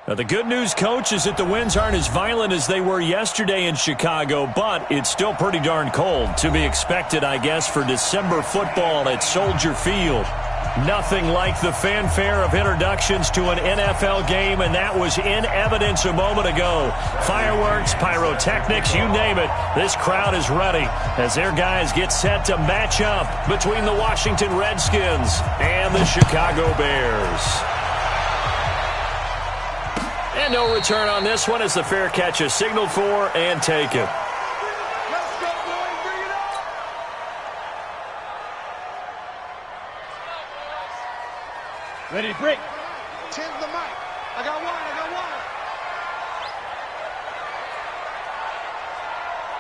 The good news, Coach, is that the winds aren't as violent as they were yesterday in Chicago, but it's still pretty darn cold. To be expected, I guess, for December football at Soldier Field. Nothing like the fanfare of introductions to an NFL game, and that was in evidence a moment ago. Fireworks, pyrotechnics, you name it. This crowd is ready as their guys get set to match up between the Washington Redskins and the Chicago Bears. And no return on this one as the fair catch is signaled for and taken. Ready, break. 10's the mic. I got one.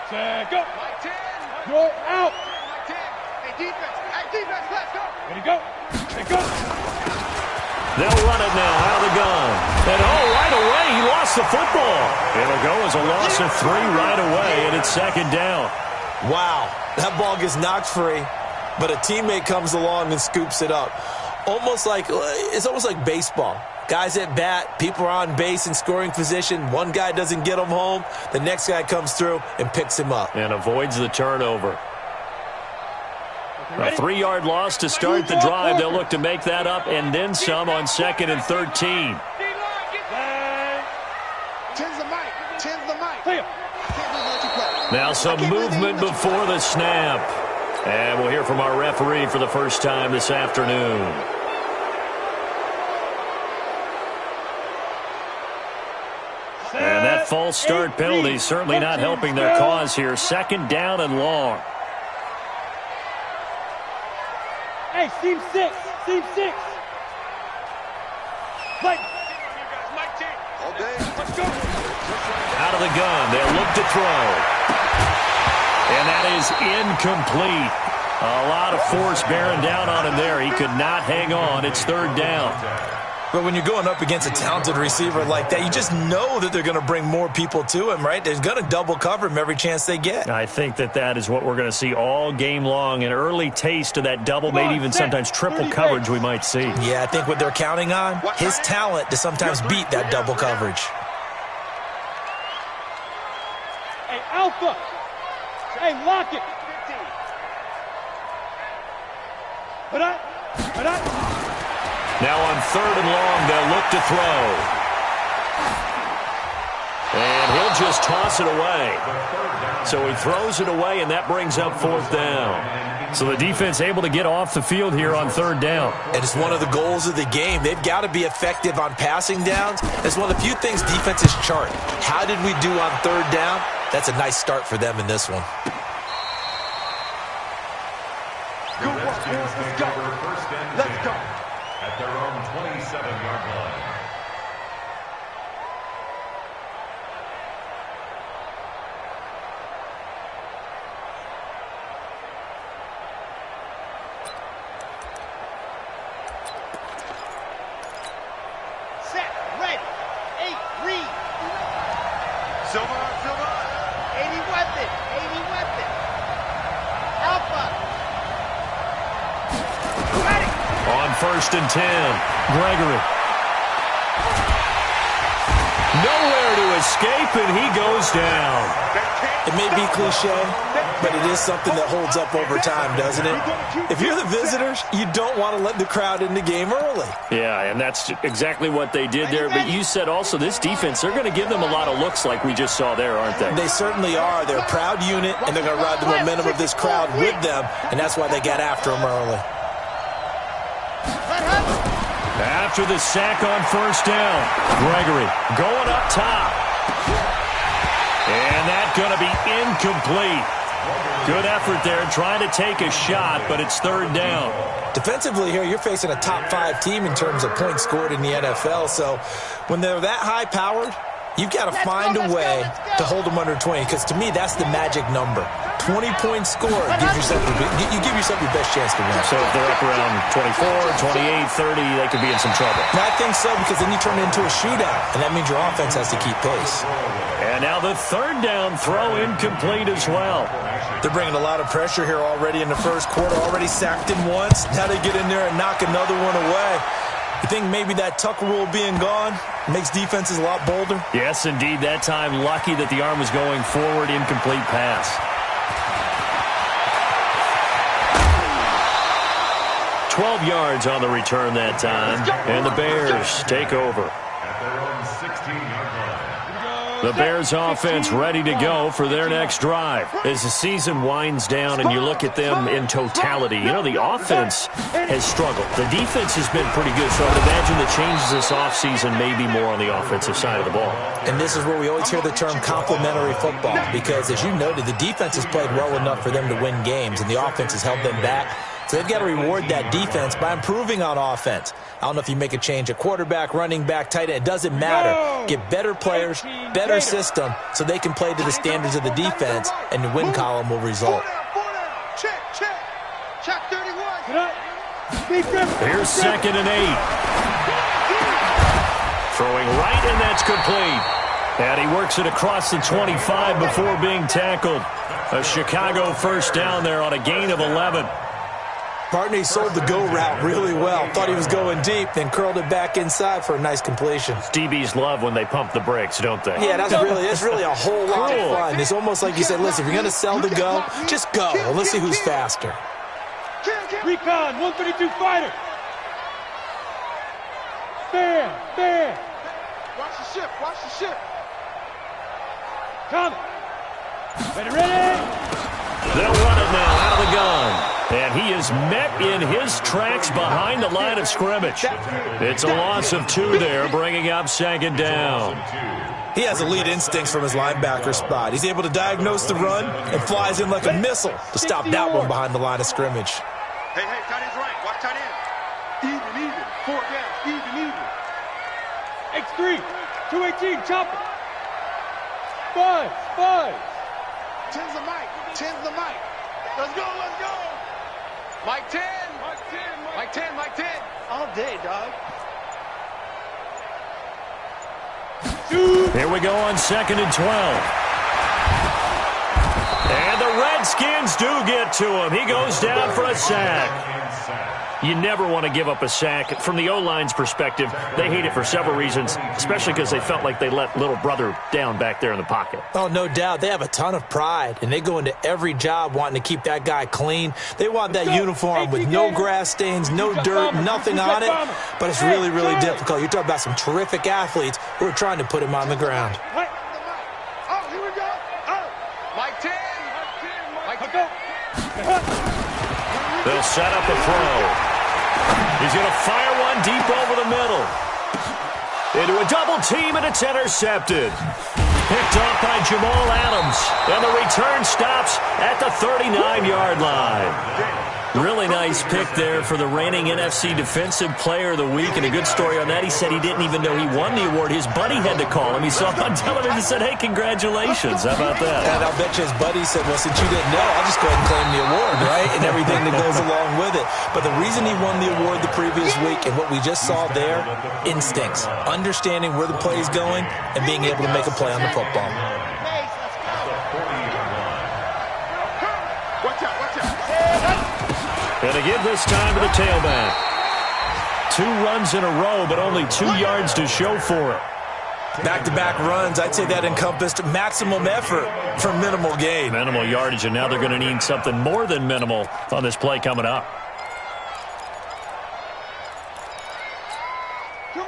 Set, go. Mike 10. You're out. Mike 10. Hey, defense. Let's go. Ready, go. Hey, go. They'll run it now out of the gun. And right away, he lost the football. It'll go as a loss of 3 right away, and it's second down. Wow, that ball gets knocked free, but a teammate comes along and scoops it up. It's almost like baseball. Guys at bat, people are on base in scoring position. One guy doesn't get him home. The next guy comes through and picks him up. And avoids the turnover. A 3-yard loss to start the drive. They'll look to make that up and then some on 2nd and 13. 10's the mic. Now some movement before the snap. And we'll hear from our referee for the first time this afternoon. And that false start penalty certainly not helping their cause here. 2nd down and long. Hey, team 6. Mike. All day. Let's go. Out of the gun. They'll look to throw. And that is incomplete. A lot of force bearing down on him there. He could not hang on. It's 3rd down. But when you're going up against a talented receiver like that, you just know that they're going to bring more people to him, right? They're going to double cover him every chance they get. I think that is what we're going to see all game long. An early taste of that double, maybe even sometimes triple coverage we might see. Yeah, I think what they're counting on, his talent to sometimes beat that double coverage. Hey, Alpha. Hey, lock it. Now on 3rd and long, they'll look to throw. And he'll just toss it away. So he throws it away, and that brings up 4th down. So the defense able to get off the field here on 3rd down. And it's one of the goals of the game. They've got to be effective on passing downs. It's one of the few things defenses chart. How did we do on 3rd down? That's a nice start for them in this one. Let's go. At their own 27-yard line. Set. Ready. 8. Read. Silver. 80 weapon. Alpha. On 1st and 10, Gregory. Nowhere to escape, and he goes down. It may be cliche, but it is something that holds up over time, doesn't it? If you're the visitors, you don't want to let the crowd in the game early. Yeah, and that's exactly what they did there. But you said also this defense, they're going to give them a lot of looks like we just saw there, aren't they? They certainly are. They're a proud unit, and they're going to ride the momentum of this crowd with them, and that's why they got after them early. After the sack on 1st down, Gregory going up top. And that's going to be incomplete. Good effort there, trying to take a shot, but it's 3rd down. Defensively here, you're facing a top 5 team in terms of points scored in the NFL, so when they're that high-powered, you've got to find a way to hold them under 20, because to me, that's the magic number. 20 points scored, you give yourself your best chance to win. So if they're up around 24, 28, 30, they could be in some trouble. And I think so, because then you turn it into a shootout, and that means your offense has to keep pace. And now the 3rd down throw incomplete as well. They're bringing a lot of pressure here already in the 1st quarter, already sacked him once. Now they get in there and knock another one away. You think maybe that tuck rule being gone makes defenses a lot bolder? Yes, indeed. That time, lucky that the arm was going forward. Incomplete pass. $12 yards on the return that time, and the Bears take over. At their own 16-yard line. The Bears offense ready to go for their next drive. As the season winds down and you look at them in totality, you know, the offense has struggled. The defense has been pretty good, so I would imagine the changes this offseason may be more on the offensive side of the ball. And this is where we always hear the term complementary football, because as you noted, the defense has played well enough for them to win games, and the offense has held them back. So they've got to reward that defense by improving on offense. I don't know if you make a change at quarterback, running back, tight end. It doesn't matter. Get better players, better system, so they can play to the standards of the defense, and the win column will result. Check. Check 31. Here's 2nd and 8. Throwing right, and that's complete. And he works it across the 25 before being tackled. A Chicago first down there on a gain of 11. Bartney sold the go route really well. Thought he was going deep, then curled it back inside for a nice completion. DBs love when they pump the brakes, don't they? Yeah, it's really a whole lot of fun. It's almost like you said, listen, if you're going to sell the go, just go. Well, let's see who's faster. Recon, 132 fighter. Stand. Watch the ship. Come. Ready. They'll run it now out of the gun. And he is met in his tracks behind the line of scrimmage. It's a loss of 2 there, bringing up 2nd down. He has elite instincts from his linebacker spot. He's able to diagnose the run and flies in like a missile to stop that one behind the line of scrimmage. Hey, tight end's right. Watch tight end. Even. 4 down. Even. X3, 218, chopper. 5. 10's the mic. Let's go. Mike 10. Mike 10. All day, dog. Here we go on 2nd and 12. And the Redskins do get to him. He goes down for a sack. You never want to give up a sack. From the O-line's perspective, they hate it for several reasons, especially because they felt like they let little brother down back there in the pocket. Oh, no doubt. They have a ton of pride, and they go into every job wanting to keep that guy clean. They want that uniform with no grass stains, no dirt, nothing on it, but it's really, really difficult. You're talking about some terrific athletes who are trying to put him on the ground. Oh, here we go. Mike 10. They'll set up a throw. He's going to fire one deep over the middle. Into a double team, and it's intercepted. Picked off by Jamal Adams. And the return stops at the 39-yard line. Really nice pick there for the reigning NFC Defensive Player of the Week. And a good story on that. He said he didn't even know he won the award. His buddy had to call him. He saw him on television and said, hey, congratulations. How about that? And I'll bet you his buddy said, well, since you didn't know, I'll just go ahead and claim the award, right? And everything that goes along with it. But the reason he won the award the previous week and what we just saw there, instincts. Understanding where the play is going and being able to make a play on the football. And again this time to the tailback. 2 runs in a row, but only 2 yards to show for it. Back-to-back runs, I'd say that encompassed maximum effort for minimal gain. Minimal yardage, and now they're going to need something more than minimal on this play coming up.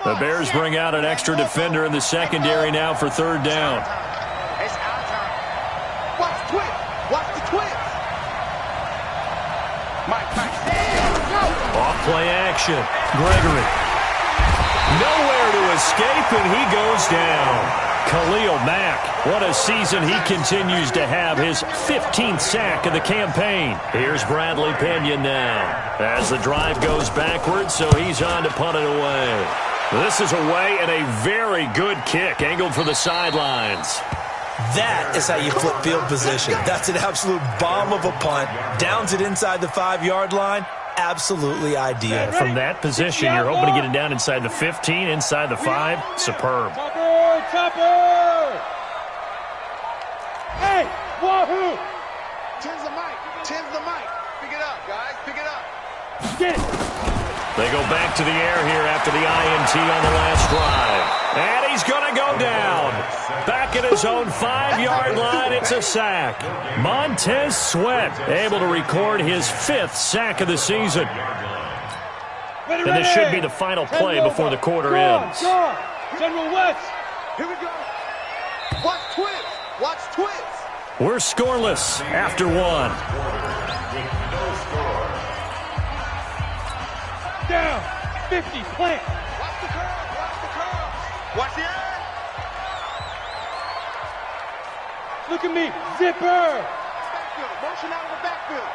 The Bears bring out an extra defender in the secondary now for 3rd down. It's our time. Watch the twins. Mike. Off play action. Gregory. Nowhere to escape, and he goes down. Khalil Mack. What a season he continues to have. His 15th sack of the campaign. Here's Bradley Pinion now. As the drive goes backwards, so he's on to punt it away. This is away and a very good kick, angled for the sidelines. That is how you flip field position. That's an absolute bomb of a punt. Downs it inside the 5-yard line. Absolutely ideal. From that position, you're hoping to get it down inside the 15, inside the 5. Superb. Chopper! Hey, wahoo! 10's the mic. Pick it up, guys. Pick it up. Get it! They go back to the air here after the INT on the last drive. And he's going to go down. Back at his own 5-yard line, it's a sack. Montez Sweat able to record his 5th sack of the season. And this should be the final play before the quarter ends. General West. Here we go. Watch twins. Watch twins. We're scoreless after 1. Down. 50. Plant. Watch the curve. Watch the curve. Watch the air. Look at me. Zipper. Backfield. Motion out of the backfield.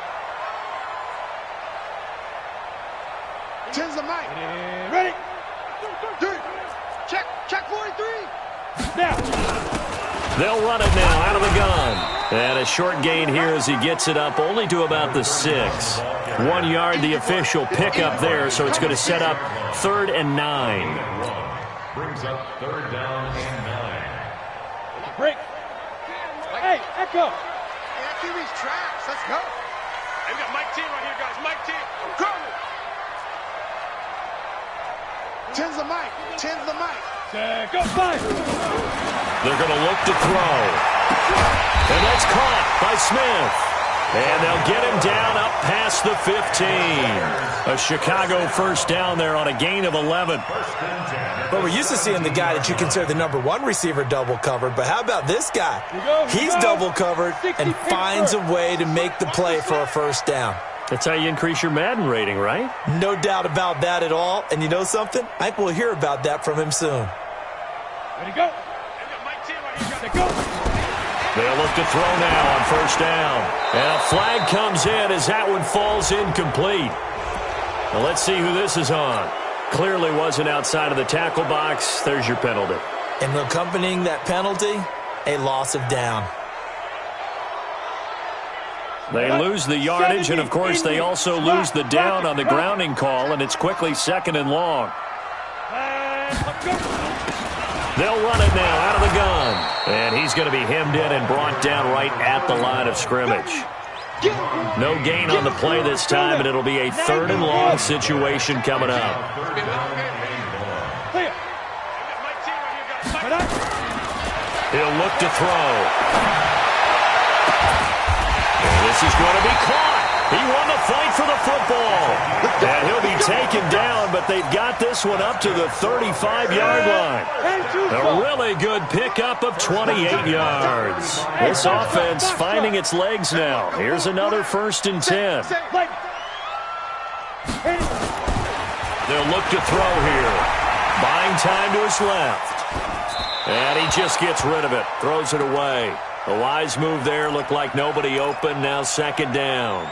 Tens of Mike. Ready. Check 43. Now. They'll run it now out of the gun. And a short gain here as he gets it up only to about the 6. 1 yard, the official pickup there, so it's going to set up 3rd and 9. Brings up 3rd down and 9. Break. Hey, Echo. Yeah, QB's trash. Let's go. Hey, we got Mike T right here, guys. Mike T. I'm coming. Tens of Mike. Tens of Mike. Go. 5. They're going to look to throw. And that's caught by Smith. And they'll get him down up past the 15. A Chicago first down there on a gain of 11. But we're used to seeing the guy that you consider the number 1 receiver double covered. But how about this guy? He's double covered and finds a way to make the play for a first down. That's how you increase your Madden rating, right? No doubt about that at all. And you know something? I think we'll hear about that from him soon. Ready, go. Go. They'll look to throw now on first down. And a flag comes in as that one falls incomplete. Now let's see who this is on. Clearly wasn't outside of the tackle box. There's your penalty. And accompanying that penalty, a loss of down. They lose the yardage, and of course they also lose the down on the grounding call, and it's quickly 2nd and long. They'll run it now out of the gun. And he's going to be hemmed in and brought down right at the line of scrimmage. No gain on the play this time, and it'll be a 3rd and long situation coming up. He'll look to throw. And this is going to be caught. He won the fight for the football. And he'll be taken down, but they've got this one up to the 35-yard line. A really good pickup of 28 yards. This offense finding its legs now. Here's another 1st and 10. They'll look to throw here. Buying time to his left. And he just gets rid of it. Throws it away. A wise move there. Looked like nobody open. Now 2nd down.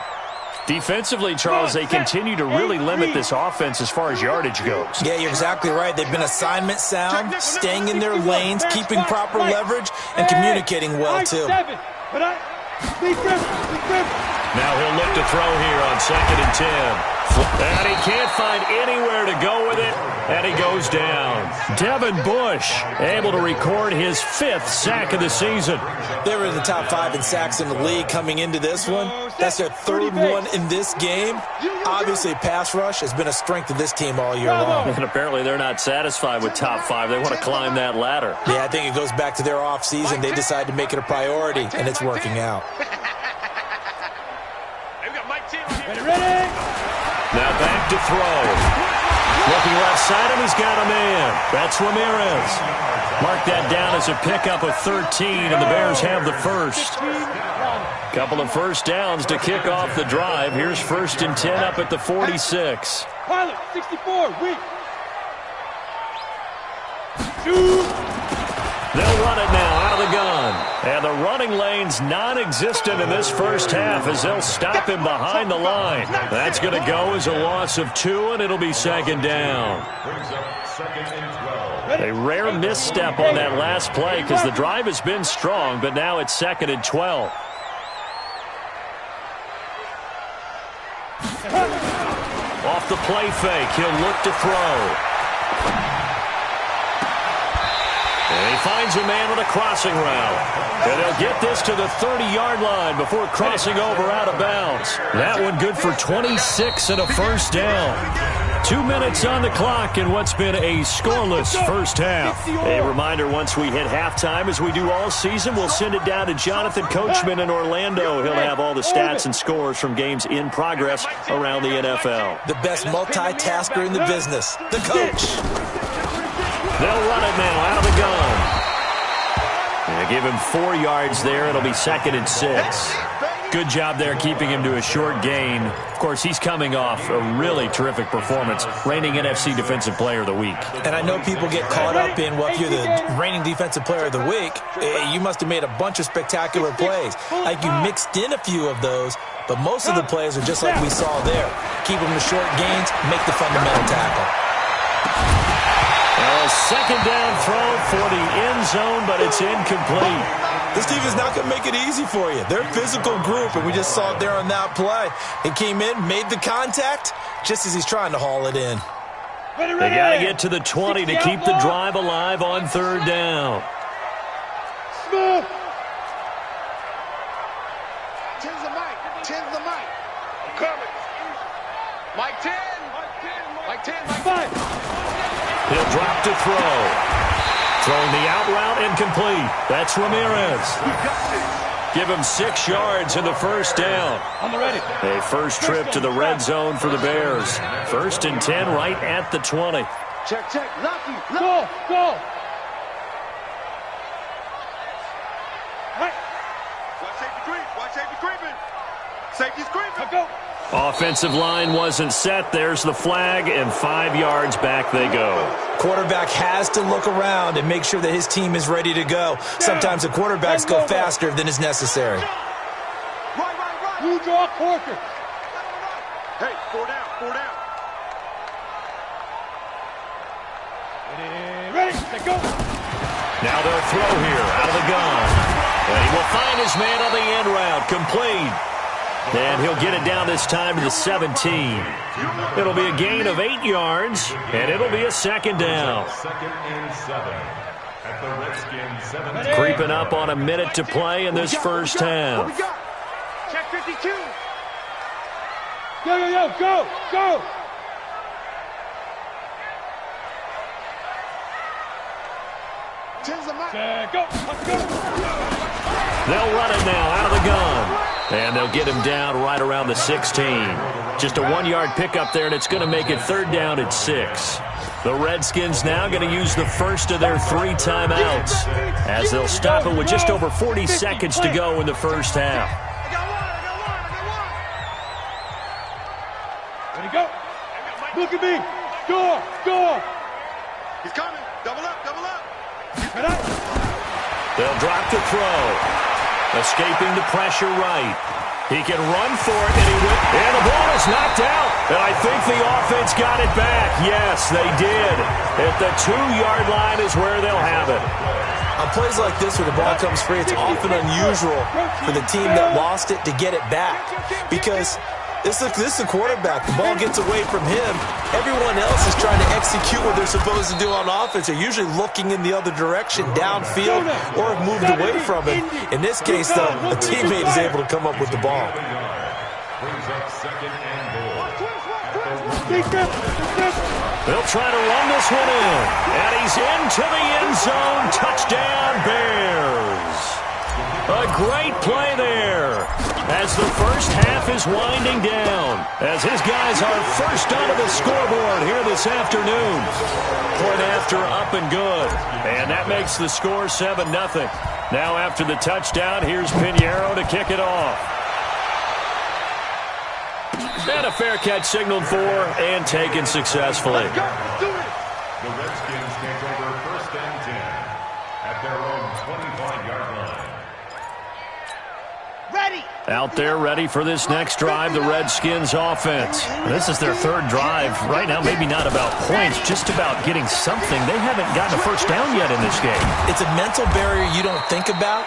Defensively, Charles, they continue to really limit this offense as far as yardage goes. Yeah, you're exactly right. They've been assignment sound, staying in their lanes, keeping proper leverage, and communicating well, too. Now he'll look to throw here on 2nd and 10. And he can't find anywhere to go with it, and he goes down. Devin Bush able to record his 5th sack of the season. They were in the top 5 in sacks in the league coming into this one. That's their 3rd one in this game. Obviously, pass rush has been a strength of this team all year long. And apparently they're not satisfied with top 5. They want to climb that ladder. Yeah, I think it goes back to their offseason. They decided to make it a priority, and it's working out. Ready? Now back to throw. Looking left side, and he's got a man. That's Ramirez. Mark that down as a pickup of 13, and the Bears have the first. Couple of first downs to kick off the drive. Here's 1st and 10 up at the 46. Pilot, 64, weak. They'll run it now out of the gun. And the running lane's non-existent in this first half as they'll stop him behind the line. That's going to go as a loss of 2, and it'll be 2nd down. A rare misstep on that last play because the drive has been strong, but now it's 2nd and 12. Off the play fake, he'll look to throw. And he finds a man with a crossing route. And they'll get this to the 30-yard line before crossing over out of bounds. That one good for 26 and a first down. 2 minutes on the clock in what's been a scoreless first half. A reminder, once we hit halftime, as we do all season, we'll send it down to Jonathan Coachman in Orlando. He'll have all the stats and scores from games in progress around the NFL. The best multitasker in the business, the coach. They'll run it now out of the gun. They give him 4 yards there. It'll be 2nd and 6. Good job there keeping him to a short gain. Of course, he's coming off a really terrific performance, reigning NFC Defensive Player of the Week. And I know people get caught up in, well, if you're the reigning Defensive Player of the Week, you must have made a bunch of spectacular plays. Like you mixed in a few of those, but most of the plays are just like we saw there. Keep them to short gains, make the fundamental tackle. A 2nd down throw for the end zone, but it's incomplete. This team is not going to make it easy for you. They're a physical group, and we just saw it there on that play. He came in, made the contact, just as he's trying to haul it in. They got to get to the 20 to keep the drive alive on 3rd down. Smooth. Tens the mic. Tens the mic. I'm coming. Mike 10. Mike 10. Mike 5. He'll drop to throw. Throwing the out route incomplete. That's Ramirez. Give him 6 yards in the first down. On the ready. A first trip to the red zone for the Bears. 1st and 10 right at the 20. Check, check. Lucky. Go, go. Right. Watch safety creep. Watch safety creeping. Safety's creeping. Go. Offensive line wasn't set. There's the flag, and 5 yards back they go. Quarterback has to look around and make sure that his team is ready to go. Sometimes the quarterbacks go faster than is necessary. Right. You draw Corker. Hey, 4 down. 4 down. Ready. Let go. Now they'll throw here out of the gun. And he will find his man on the end route. Complete. And he'll get it down this time to the 17. It'll be a gain of 8 yards, and it'll be a 2nd down. 2nd and 7 at the Redskins 7. Creeping up on a minute to play in this first half. What we got? Check 52. Go. Go. Tens the mic. Go. Let's go. They'll run it now out of the gun. And they'll get him down right around the 16. Just a 1-yard pickup there, and it's going to make it 3rd down at 6. The Redskins now going to use the first of their 3 timeouts as they'll stop it with just over 40 seconds to go in the first half. I got one. Ready, go. Look at me. Go. He's coming. Double up. Get up. They'll drop to throw. Escaping the pressure right. He can run for it, and the ball is knocked out. And I think the offense got it back. Yes, they did. At the 2-yard line is where they'll have it. On plays like this where the ball comes free, it's often unusual for the team that lost it to get it back. Because this is the quarterback. The ball gets away from him. Everyone else is trying to execute what they're supposed to do on offense. They're usually looking in the other direction, downfield, or have moved away from him. In this case, though, a teammate is able to come up with the ball. Brings up 2nd and goal. They'll try to run this one in. And he's into the end zone. Touchdown, Bears. A great play there as the first half is winding down. As his guys are first onto the scoreboard here this afternoon. Point after up and good. And that makes the score 7-0. Now after the touchdown, here's Pinheiro to kick it off. And a fair catch signaled for and taken successfully. The Redskins take over 1st and 10 at their own 25-yard line. Out there ready for this next drive, the Redskins offense. This is their 3rd drive. Right now, maybe not about points, just about getting something. They haven't gotten a first down yet in this game. It's a mental barrier you don't think about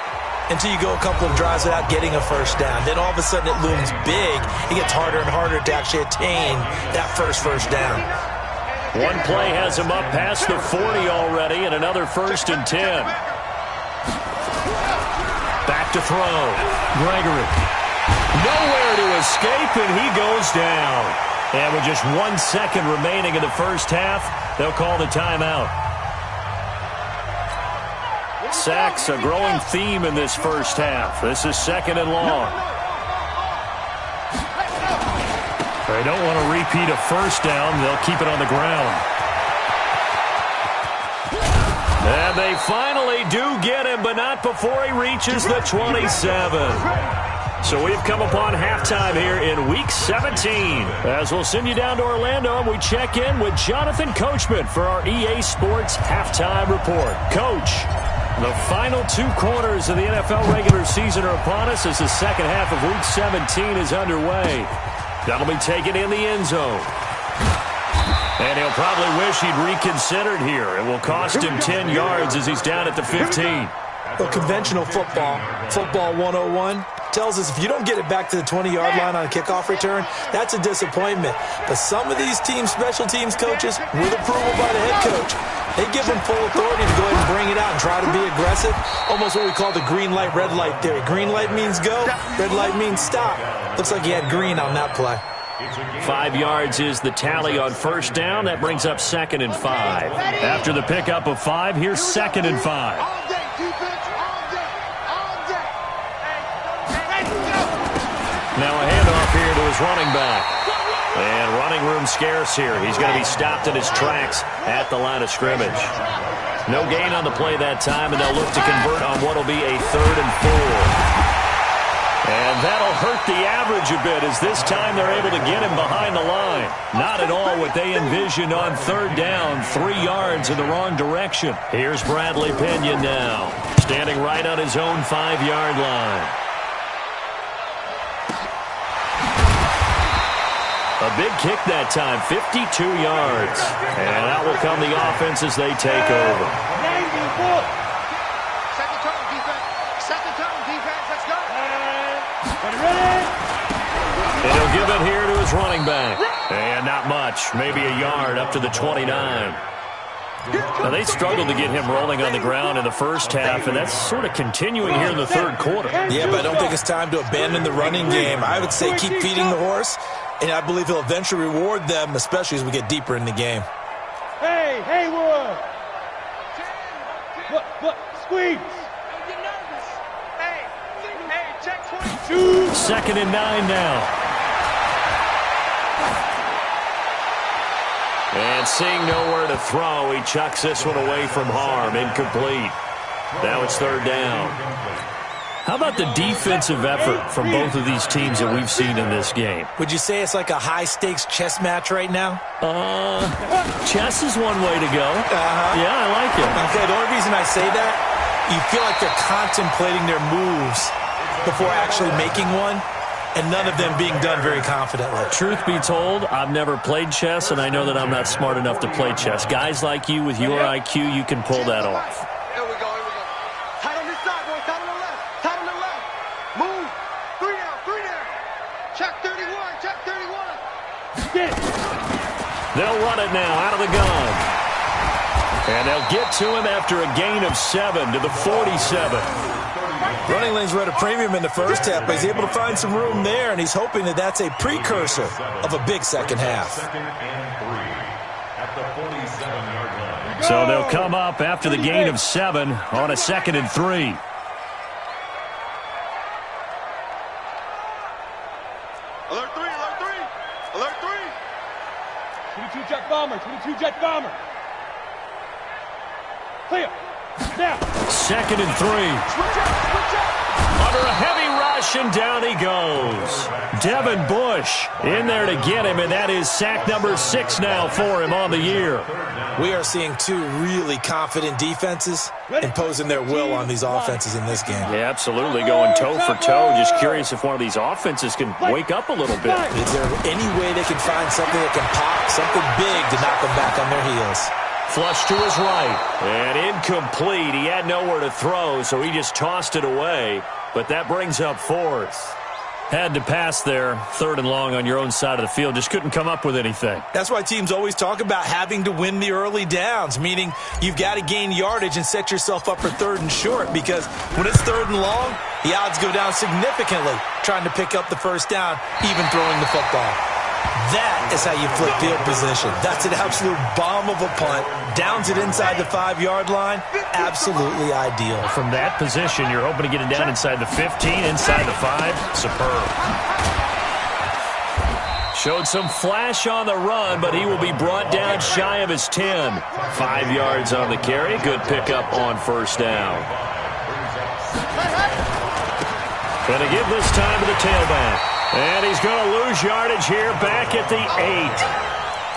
until you go a couple of drives without getting a first down. Then all of a sudden it looms big. It gets harder and harder to actually attain that first down. One play has him up past the 40 already, and another 1st and 10. Back to throw. Gregory. Nowhere to escape, and he goes down. And with just 1 second remaining in the first half, they'll call the timeout. Sacks, a growing theme in this first half. This is 2nd and long. They don't want to repeat a first down. They'll keep it on the ground. And they finally do get him, but not before he reaches the 27. So we've come upon halftime here in Week 17. As we'll send you down to Orlando, and we check in with Jonathan Coachman for our EA Sports Halftime Report. Coach, the final 2 quarters of the NFL regular season are upon us as the second half of Week 17 is underway. That'll be taken in the end zone. And he'll probably wish he'd reconsidered here. It will cost him 10 yards as he's down at the 15. Well, conventional football 101, tells us if you don't get it back to the 20-yard line on a kickoff return, that's a disappointment. But some of these teams, special teams coaches, with approval by the head coach, they give them full authority to go ahead and bring it out and try to be aggressive. Almost what we call the green light, red light theory. Green light means go, red light means stop. Looks like he had green on that play. 5 yards is the tally on first down. That brings up 2nd and 5. After the pickup of 5, here's 2nd and 5. Now a handoff here to his running back. And running room scarce here. He's going to be stopped in his tracks at the line of scrimmage. No gain on the play that time, and they'll look to convert on what will be a 3rd and 4. And that'll hurt the average a bit as this time they're able to get him behind the line. Not at all what they envisioned on 3rd down, 3 yards in the wrong direction. Here's Bradley Pinion now, standing right on his own 5-yard line. A big kick that time, 52 yards. And out will come the offense as they take over. Second tone, defense. Second tone, defense. Let's go. And he'll give it here to his running back. And not much, maybe a yard up to the 29. Now, they struggled to get him rolling on the ground in the first half, and that's sort of continuing here in the 3rd quarter. Yeah, but I don't think it's time to abandon the running game. I would say keep feeding the horse, and I believe he'll eventually reward them, especially as we get deeper in the game. Hey, Haywood! Look, squeeze! Hey, check 22. 2nd and 9 now. And seeing nowhere to throw, he chucks this one away from harm. Incomplete. Now it's 3rd down. How about the defensive effort from both of these teams that we've seen in this game? Would you say it's like a high-stakes chess match right now? Chess is one way to go. Yeah, I like it. Okay, the only reason I say that, you feel like they're contemplating their moves before actually making one, and none of them being done very confidently. Truth be told, I've never played chess, and I know that I'm not smart enough to play chess. Guys like you with your IQ, you can pull that off. Here we go. Tight on this side, boys. Tight on the left. Tight on the left. Move. 3 down. Check 31. Check 31. They'll run it now out of the gun. And they'll get to him after a gain of 7 to the 47. Running lanes were at a premium in the first half, but he's able to find some room there, and he's hoping that that's a precursor of a big second half. 2nd and 3 at the 47-yard line. So they'll come up after the gain of 7 on a 2nd and 3. Alert 3. Alert 3. Alert 3. 22 jet bomber. 22 jet bomber. Clear. Now. 2nd and 3. Under a heavy rush, and down he goes. Devin Bush in there to get him, and that is sack number 6 now for him on the year. We are seeing 2 really confident defenses imposing their will on these offenses in this game. Yeah, absolutely, going toe for toe. Just curious if one of these offenses can wake up a little bit. Is there any way they can find something that can pop, something big to knock them back on their heels? Flush to his right, and incomplete. He had nowhere to throw, so he just tossed it away. But that brings up 4th. Had to pass there, 3rd and long on your own side of the field. Just couldn't come up with anything. That's why teams always talk about having to win the early downs, meaning you've got to gain yardage and set yourself up for 3rd and short, because when it's 3rd and long, the odds go down significantly trying to pick up the first down, even throwing the football. That is how you flip field position. That's an absolute bomb of a punt. Downs it inside the 5-yard line. Absolutely ideal. From that position, you're hoping to get it down inside the 15, inside the 5. Superb. Showed some flash on the run, but he will be brought down shy of his 10. 5 yards on the carry. Good pickup on first down. Going to give this time to the tailback. And he's going to lose yardage here back at the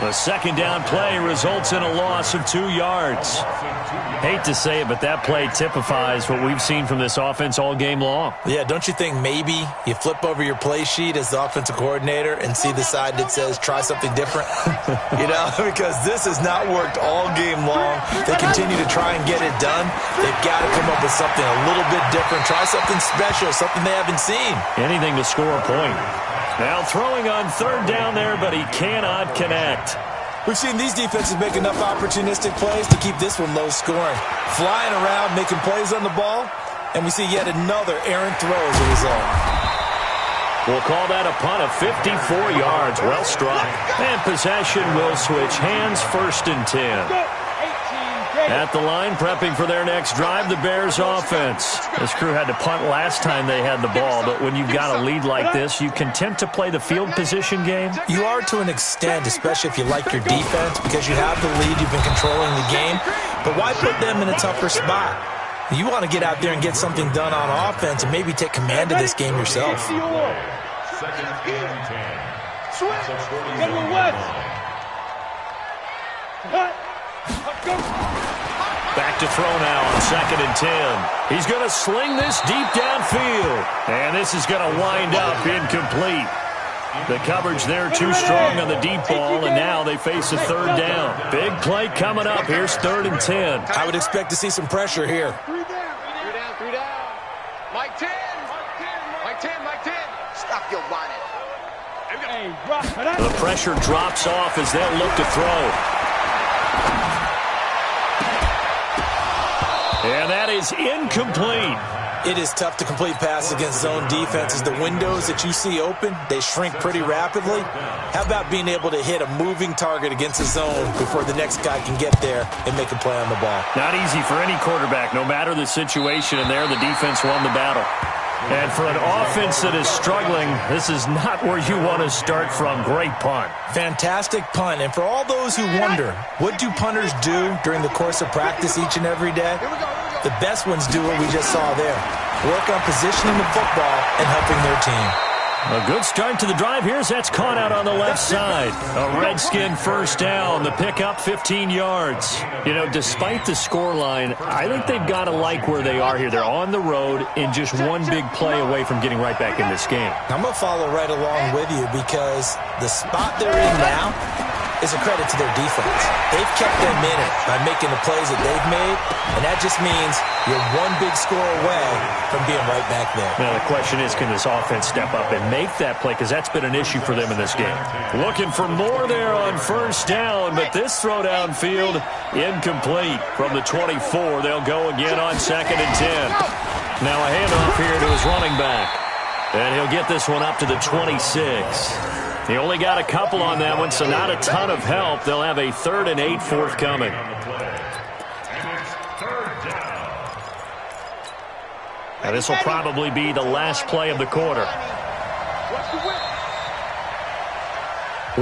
8. The second down play results in a loss of 2 yards. Hate to say it, but that play typifies what we've seen from this offense all game long. Yeah, don't you think maybe you flip over your play sheet as the offensive coordinator and see the side that says try something different? You know, because this has not worked all game long. They continue to try and get it done. They've got to come up with something a little bit different. Try something special, something they haven't seen. Anything to score a point. Now throwing on third down there, but he cannot connect. We've seen these defenses make enough opportunistic plays to keep this one low scoring. Flying around, making plays on the ball, and we see yet another errant throw as a result. We'll call that a punt of 54 yards. Well struck. And possession will switch hands, 1st and 10. At the line, prepping for their next drive, the Bears offense. This crew had to punt last time they had the ball, but when you've got a lead like this, you content to play the field position game? You are to an extent, especially if you like your defense, because you have the lead, you've been controlling the game. But why put them in a tougher spot? You want to get out there and get something done on offense and maybe take command of this game yourself. Second and 10. Switch. Get him west. Back to throw now on 2nd and 10. He's going to sling this deep downfield. And this is going to wind up incomplete. The coverage there too strong on the deep ball, and now they face a 3rd down. Big play coming up. Here's 3rd and 10. I would expect to see some pressure here. 3 down. Mike 10. Mike 10. Mike 10. Stop your bonnet. The pressure drops off as they'll look to throw. And that is incomplete. It is tough to complete passes against zone defenses. The windows that you see open, they shrink pretty rapidly. How about being able to hit a moving target against a zone before the next guy can get there and make a play on the ball? Not easy for any quarterback, no matter the situation, and there the defense won the battle. And for an offense that is struggling, this is not where you want to start from. Great punt. Fantastic punt. And for all those who wonder, what do punters do during the course of practice each and every day? The best ones do what we just saw there. Work on positioning the football and helping their team. A good start to the drive. Here's that's caught out on the left side. A Redskin 1st down. The pickup 15 yards. You know, despite the scoreline, I think they've got to like where they are here. They're on the road and just one big play away from getting right back in this game. I'm going to follow right along with you because the spot they're in now is a credit to their defense. They've kept them in it by making the plays that they've made, and that just means you're one big score away from being right back there. Now, the question is, can this offense step up and make that play? Because that's been an issue for them in this game. Looking for more there on 1st down, but this throw downfield incomplete. From the 24, they'll go again on 2nd and 10. Now a handoff here to his running back. And he'll get this one up to the 26. He only got a couple on that one, so not a ton of help. They'll have a 3rd and 8 forthcoming. Now this will probably be the last play of the quarter.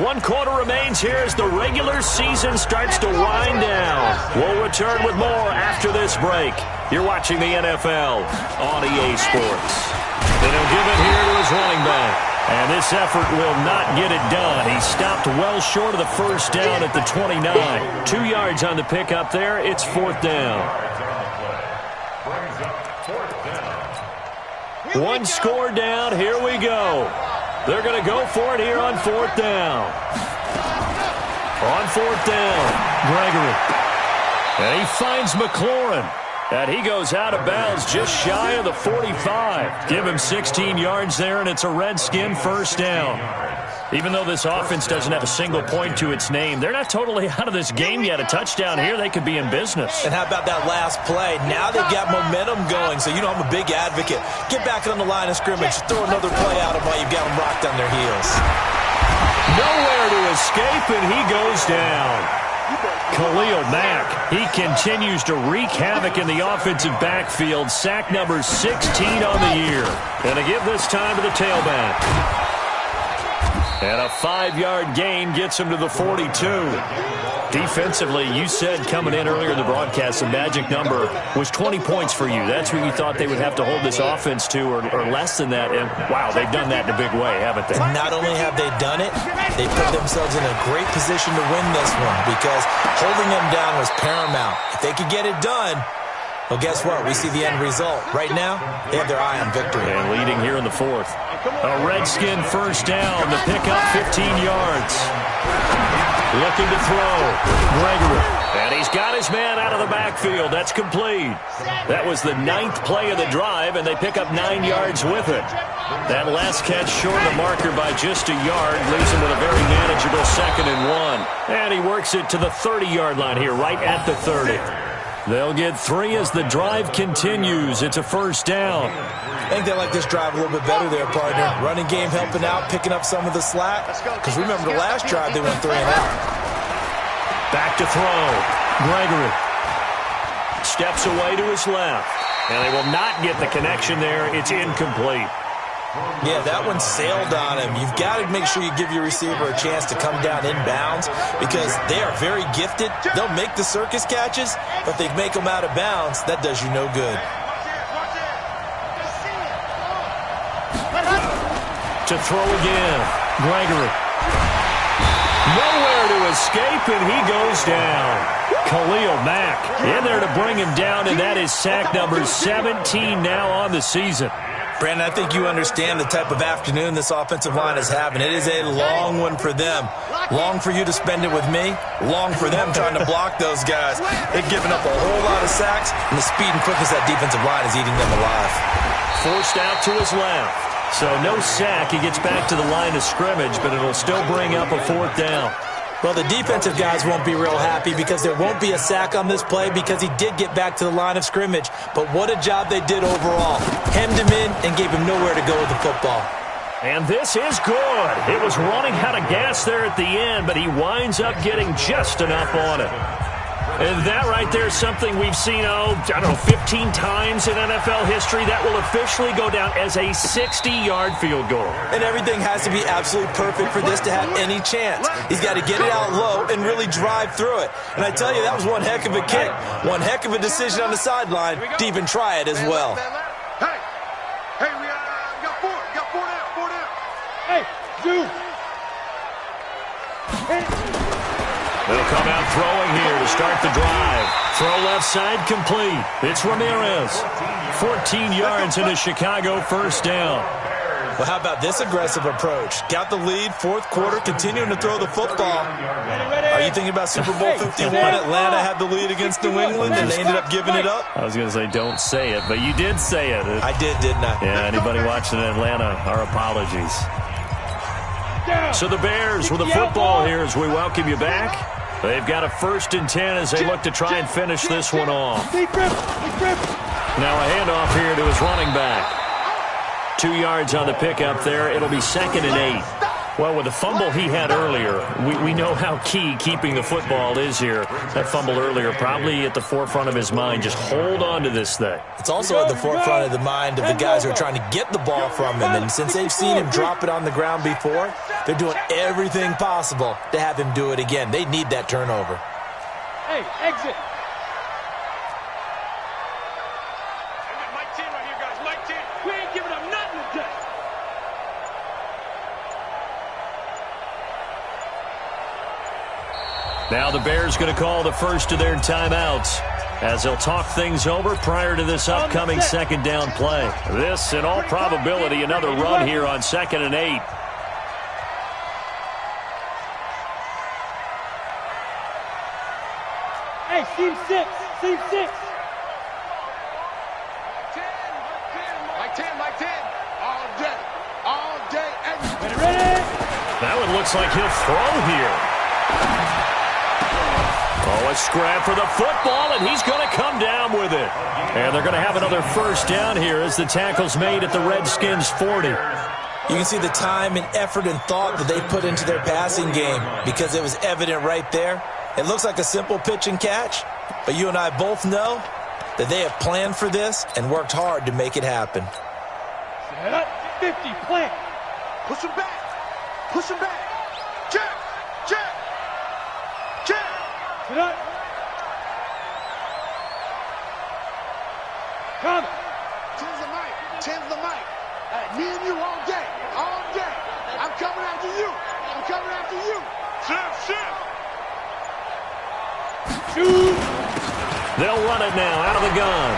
1 quarter remains here as the regular season starts to wind down. We'll return with more after this break. You're watching the NFL on EA Sports. And he'll give it here to his running back. And this effort will not get it done. He stopped well short of the 1st down at the 29. 2 yards on the pickup there. It's 4th down. 1 score down. Here we go. They're going to go for it here on 4th down. On 4th down, Gregory. And he finds McLaurin. And he goes out of bounds just shy of the 45. Give him 16 yards there, and it's a Redskin 1st down. Even though this offense doesn't have a single point to its name, they're not totally out of this game yet. A touchdown here, they could be in business. And how about that last play? Now they've got momentum going, so you know I'm a big advocate. Get back on the line of scrimmage. Throw another play out of while you've got them rocked on their heels. Nowhere to escape, and he goes down. Khalil Mack, he continues to wreak havoc in the offensive backfield. Sack number 16 on the year. And to give this time to the tailback. And a 5-yard gain gets him to the 42. Defensively, you said coming in earlier in the broadcast, the magic number was 20 points for you. That's what you thought they would have to hold this offense to, or less than that. And, wow, they've done that in a big way, haven't they? Not only have they done it, they put themselves in a great position to win this one because holding them down was paramount. If they could get it done, well, guess what? We see the end result. Right now, they have their eye on victory. And leading here in the fourth. A Redskin first down. The pickup 15 yards. Looking to throw. Gregory. And he's got his man out of the backfield. That's complete. That was the 9th play of the drive, and they pick up 9 yards with it. That last catch short of the marker by just a yard leaves him with a very manageable 2nd and 1. And he works it to the 30-yard line here, right at the 30. They'll get 3 as the drive continues. It's a first down. I think they like this drive a little bit better there, partner. Running game helping out, picking up some of the slack. Because remember the last drive, they went 3 and out. Back to throw. Gregory steps away to his left. And they will not get the connection there. It's incomplete. Yeah, that one sailed on him. You've got to make sure you give your receiver a chance to come down inbounds because they are very gifted. They'll make the circus catches, but if they make them out of bounds, that does you no good. To throw again. Gregory. Nowhere to escape, and he goes down. Khalil Mack in there to bring him down, and that is sack number 17 now on the season. Brandon, I think you understand the type of afternoon this offensive line is having. It is a long one for them. Long for you to spend it with me. Long for them trying to block those guys. They've given up a whole lot of sacks, and the speed and quickness of that defensive line is eating them alive. Forced out to his left. So no sack. He gets back to the line of scrimmage, but it'll still bring up a 4th down. Well, the defensive guys won't be real happy because there won't be a sack on this play because he did get back to the line of scrimmage. But what a job they did overall. Hemmed him in and gave him nowhere to go with the football. And this is good. It was running out of gas there at the end, but he winds up getting just enough on it. And that right there is something we've seen, 15 times in NFL history. That will officially go down as a 60-yard field goal. And everything has to be absolutely perfect for this to have any chance. He's got to get it out low and really drive through it. And I tell you, that was one heck of a kick. One heck of a decision on the sideline to even try it as well. Hey, we got 4. We got 4 down. Hey, Zoo. They'll come out throwing here to start the drive. Throw left side complete. It's Ramirez. 14 yards into Chicago, first down. Well, how about this aggressive approach? Got the lead, 4th quarter, continuing to throw the football. Are you thinking about Super Bowl 51? Atlanta had the lead against New England, and they ended up giving it up? I was going to say don't say it, but you did say it. I did, didn't I? Yeah, anybody watching in Atlanta, our apologies. So the Bears with the football here as we welcome you back. They've got a 1st and 10 as they look to try and finish this one off. Now a handoff here to his running back. 2 yards on the pickup there. It'll be 2nd and 8. Well, with the fumble he had earlier, we know how key keeping the football is here. That fumble earlier probably at the forefront of his mind. Just hold on to this thing. It's also at the forefront of the mind of the guys who are trying to get the ball from him. And since they've seen him drop it on the ground before, they're doing everything possible to have him do it again. They need that turnover. Hey, exit. Mike 10 right here, guys. Mike 10. We ain't giving up nothing today. Now the Bears going to call the first of their timeouts as they'll talk things over prior to this upcoming 2nd down play. This, in all probability, another run here on 2nd and 8. Hey, seam 6. Seam 6. Mike 10. All day. Ready? That one looks like he'll throw here. Oh, a scrap for the football, and he's going to come down with it. And they're going to have another first down here as the tackle's made at the Redskins' 40. You can see the time and effort and thought that they put into their passing game because it was evident right there. It looks like a simple pitch and catch, but you and I both know that they have planned for this and worked hard to make it happen. Set up, 50, plant. Push him back. Push him back. Check. Check. Check. Set up. Come. Change the mic. Change the mic. Hey, me and you all day. All day. I'm coming after you. I'm coming after you. Shift, shift. Shoot. They'll run it now out of the gun.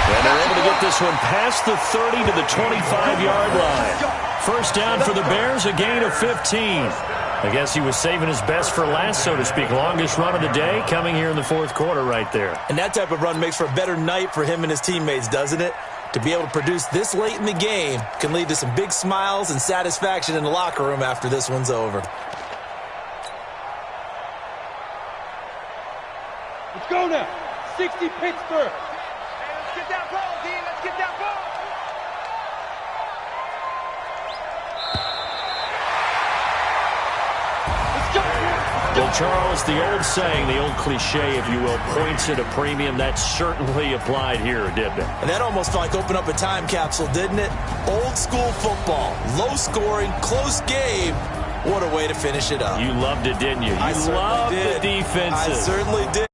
And they're able to get this one past the 30 to the 25-yard line. First down for the Bears, a gain of 15. I guess he was saving his best for last, so to speak. Longest run of the day coming here in the fourth quarter right there. And that type of run makes for a better night for him and his teammates, doesn't it? To be able to produce this late in the game can lead to some big smiles and satisfaction in the locker room after this one's over. Let's go now. 60 Pittsburgh. Let's get that ball, D. Let's get that ball. Well, Charles, the old saying, the old cliche, if you will, points at a premium, that certainly applied here, didn't it? And that almost felt like opened up a time capsule, didn't it? Old school football, low scoring, close game. What a way to finish it up. You loved it, didn't you? You loved the defenses. I certainly did.